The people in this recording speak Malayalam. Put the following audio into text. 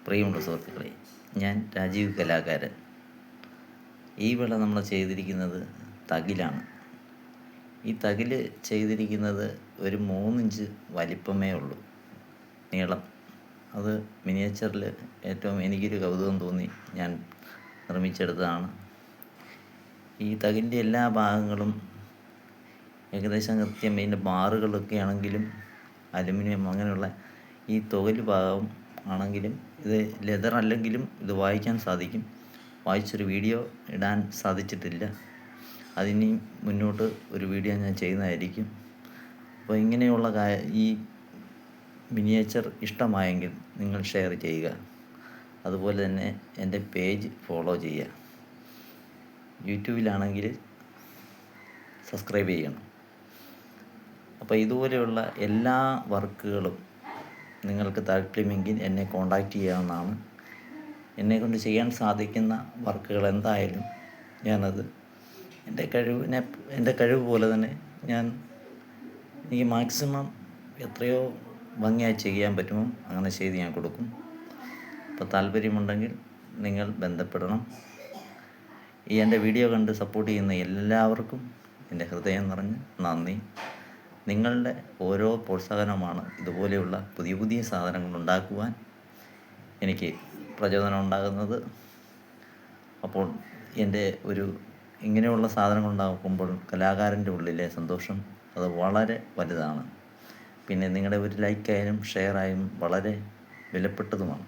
പ്രിയമുള്ള സുഹൃത്തുക്കളെ, ഞാൻ രാജീവ് കലാകാരൻ. ഈ വേള നമ്മൾ ചെയ്തിരിക്കുന്നത് തകിലാണ്. ഈ തകിൽ ചെയ്തിരിക്കുന്നത് ഒരു 3 ഇഞ്ച് വലിപ്പമേ ഉള്ളൂ നീളം. അത് മിനിയേച്ചറിൽ ഏറ്റവും എനിക്കൊരു കൗതുകം തോന്നി ഞാൻ നിർമ്മിച്ചെടുത്തതാണ്. ഈ തകിലിൻ്റെ എല്ലാ ഭാഗങ്ങളും ഏകദേശം കൃത്യം ഇതിൻ്റെ ബാറുകളൊക്കെ ആണെങ്കിലും അലുമിനിയം അങ്ങനെയുള്ള ഈ തുകൽ ഭാഗം ആണെങ്കിലും ഇത് ലെതർ അല്ലെങ്കിലും ഇത് വായിക്കാൻ സാധിക്കും. വായിച്ചൊരു വീഡിയോ ഇടാൻ സാധിച്ചിട്ടില്ല. അതിനി മുന്നോട്ട് ഒരു വീഡിയോ ഞാൻ ചെയ്യുന്നതായിരിക്കും. അപ്പോൾ ഇങ്ങനെയുള്ള ഈ മിനിയേച്ചർ ഇഷ്ടമായെങ്കിൽ നിങ്ങൾ ഷെയർ ചെയ്യുക. അതുപോലെ തന്നെ എൻ്റെ പേജ് ഫോളോ ചെയ്യുക. യൂട്യൂബിലാണെങ്കിൽ സബ്സ്ക്രൈബ് ചെയ്യണം. അപ്പോൾ ഇതുപോലെയുള്ള എല്ലാ വർക്കുകളും നിങ്ങൾക്ക് താല്പര്യമെങ്കിൽ എന്നെ കോൺടാക്റ്റ് ചെയ്യാവുന്നതാണ്. എന്നെക്കൊണ്ട് ചെയ്യാൻ സാധിക്കുന്ന വർക്കുകൾ എന്തായാലും ഞാനത് എൻ്റെ കഴിവ് പോലെ തന്നെ എനിക്ക് മാക്സിമം എത്രയോ ഭംഗിയായി ചെയ്യാൻ പറ്റുമോ അങ്ങനെ ചെയ്ത് ഞാൻ കൊടുക്കും. അപ്പോൾ താല്പര്യമുണ്ടെങ്കിൽ നിങ്ങൾ ബന്ധപ്പെടണം. എൻ്റെ വീഡിയോ കണ്ട് സപ്പോർട്ട് ചെയ്യുന്ന എല്ലാവർക്കും എൻ്റെ ഹൃദയം നിറഞ്ഞ നന്ദി. നിങ്ങളുടെ ഓരോ പ്രോത്സാഹനമാണ് ഇതുപോലെയുള്ള പുതിയ പുതിയ സാധനങ്ങൾ ഉണ്ടാക്കുവാൻ എനിക്ക് പ്രചോദനം ഉണ്ടാകുന്നത്. അപ്പോൾ എൻ്റെ ഇങ്ങനെയുള്ള സാധനങ്ങൾ ഉണ്ടാക്കുമ്പോൾ കലാകാരൻ്റെ ഉള്ളിലെ സന്തോഷം അത് വളരെ വലുതാണ്. പിന്നെ നിങ്ങളുടെ ഒരു ലൈക്കായാലും ഷെയറായാലും വളരെ വിലപ്പെട്ടതുമാണ്.